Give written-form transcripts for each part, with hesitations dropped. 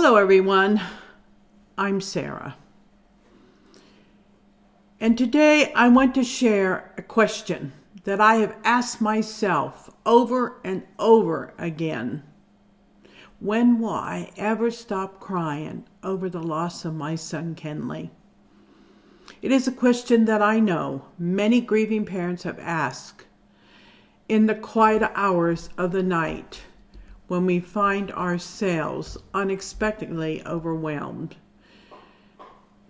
Hello everyone, I'm Sara. And today I want to share a question that I have asked myself over and over again. When will I ever stop crying over the loss of my son Kenley? It is a question that I know many grieving parents have asked in the quiet hours of the night when we find ourselves unexpectedly overwhelmed,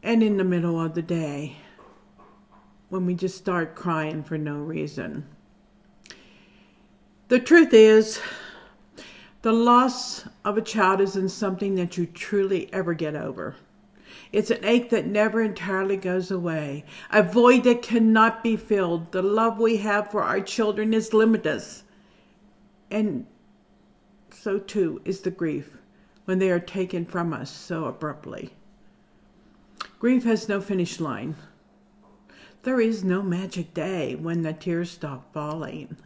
and in the middle of the day when we just start crying for no reason. The truth is, the loss of a child isn't something that you truly ever get over. It's an ache that never entirely goes away, a void that cannot be filled. The love we have for our children is limitless, and so too is the grief when they are taken from us so abruptly. Grief has no finish line. There is no magic day when the tears stop falling.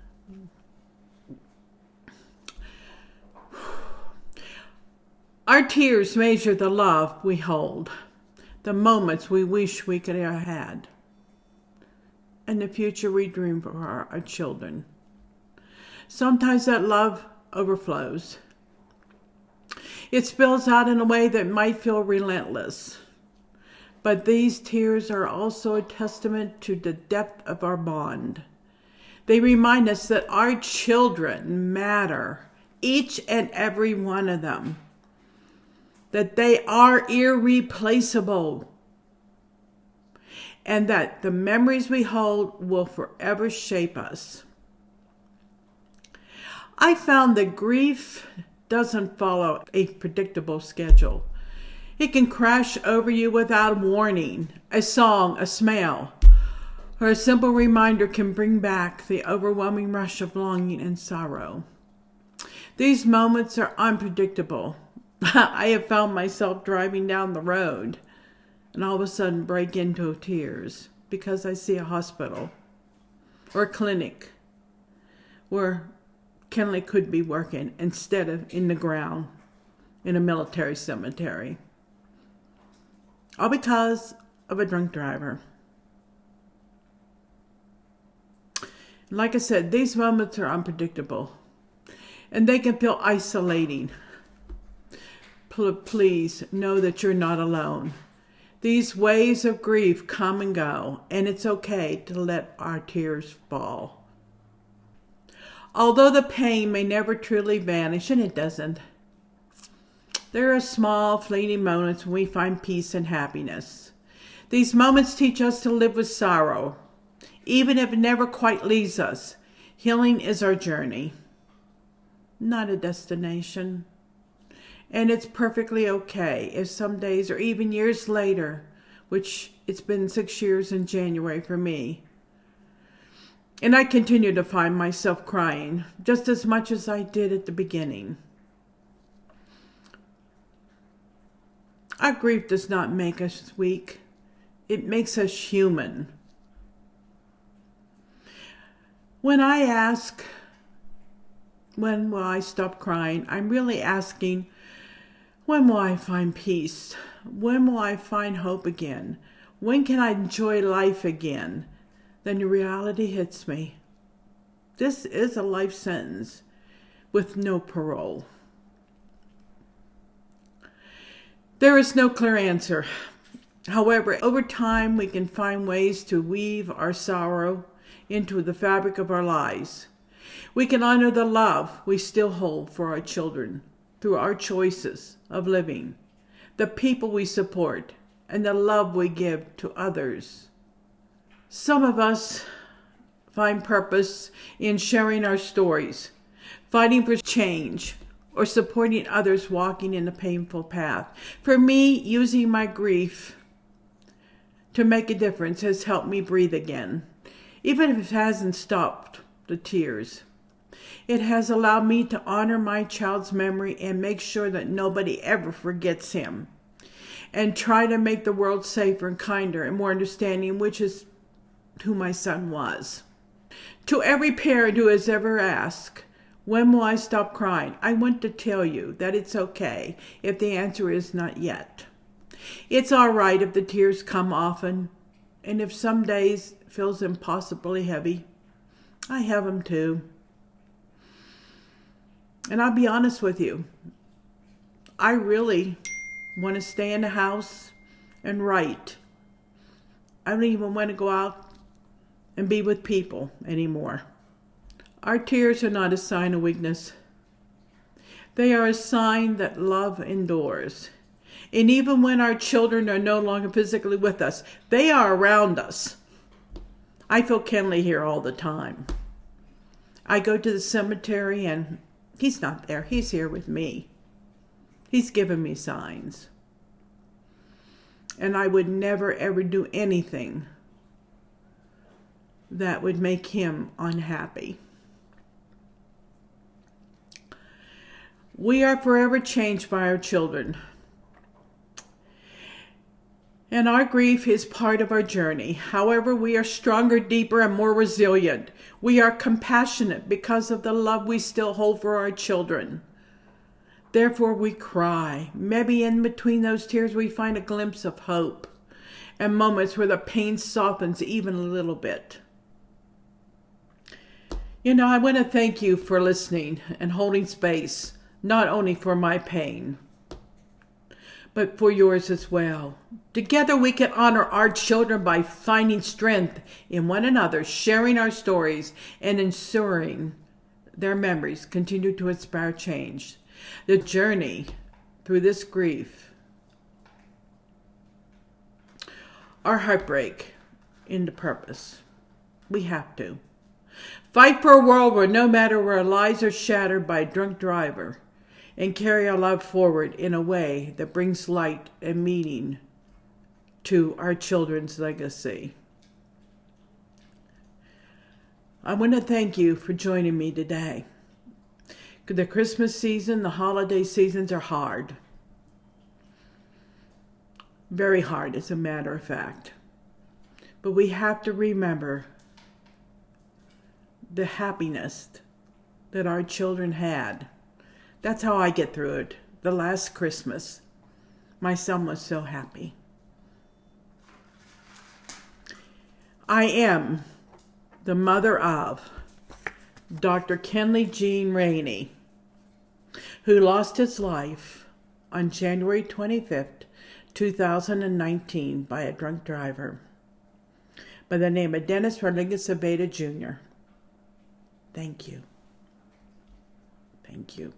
Our tears measure the love we hold, the moments we wish we could have had, and the future we dream for our children. Sometimes that love overflows. It spills out in a way that might feel relentless. But these tears are also a testament to the depth of our bond. They remind us that our children matter, each and every one of them. That they are irreplaceable. And that the memories we hold will forever shape us. I found that grief doesn't follow a predictable schedule. It can crash over you without warning. A song, a smell, or a simple reminder can bring back the overwhelming rush of longing and sorrow. These moments are unpredictable. I have found myself driving down the road and all of a sudden break into tears because I see a hospital or a clinic where Kenley could be working instead of in the ground in a military cemetery. All because of a drunk driver. Like I said, these moments are unpredictable and they can feel isolating. Please know that you're not alone. These waves of grief come and go, and it's okay to let our tears fall. Although the pain may never truly vanish, and it doesn't, there are small, fleeting moments when we find peace and happiness. These moments teach us to live with sorrow, even if it never quite leaves us. Healing is our journey, not a destination. And it's perfectly okay if some days or even years later, which it's been 6 years in January for me, and I continue to find myself crying just as much as I did at the beginning. Our grief does not make us weak. It makes us human. When I ask, when will I stop crying, I'm really asking, when will I find peace? When will I find hope again? When can I enjoy life again? Then the reality hits me. This is a life sentence with no parole. There is no clear answer. However, over time we can find ways to weave our sorrow into the fabric of our lives. We can honor the love we still hold for our children through our choices of living, the people we support, and the love we give to others. Some of us find purpose in sharing our stories, fighting for change, or supporting others walking in a painful path. For me, using my grief to make a difference has helped me breathe again, even if it hasn't stopped the tears. It has allowed me to honor my child's memory and make sure that nobody ever forgets him, and try to make the world safer and kinder and more understanding, which is who my son was. To every parent who has ever asked, When will I stop crying? I want to tell you that it's okay if the answer is not yet. It's all right if the tears come often, and if some days feels impossibly heavy. I have them too. And I'll be honest with you, I really want to stay in the house and write. I don't even want to go out and be with people anymore. Our tears are not a sign of weakness. They are a sign that love endures. And even when our children are no longer physically with us, they are around us. I feel Kenley here all the time. I go to the cemetery and he's not there. He's here with me. He's given me signs. And I would never ever do anything that would make him unhappy. We are forever changed by our children. And our grief is part of our journey. However, we are stronger, deeper, and more resilient. We are compassionate because of the love we still hold for our children. Therefore, we cry. Maybe in between those tears, we find a glimpse of hope and moments where the pain softens even a little bit. I want to thank you for listening and holding space, not only for my pain, but for yours as well. Together we can honor our children by finding strength in one another, sharing our stories, and ensuring their memories continue to inspire change. The journey through this grief, our heartbreak into purpose. We have to. Fight for a world where no matter where our lives are shattered by a drunk driver, and carry our love forward in a way that brings light and meaning to our children's legacy. I want to thank you for joining me today. The Christmas season, the holiday seasons are hard. Very hard, as a matter of fact. But we have to remember the happiness that our children had. That's how I get through it. The last Christmas, my son was so happy. I am the mother of Dr. Kenley Gene Raney, who lost his life on January 25th, 2019 by a drunk driver by the name of Dennis Rodriguez Aveda Jr. Thank you. Thank you.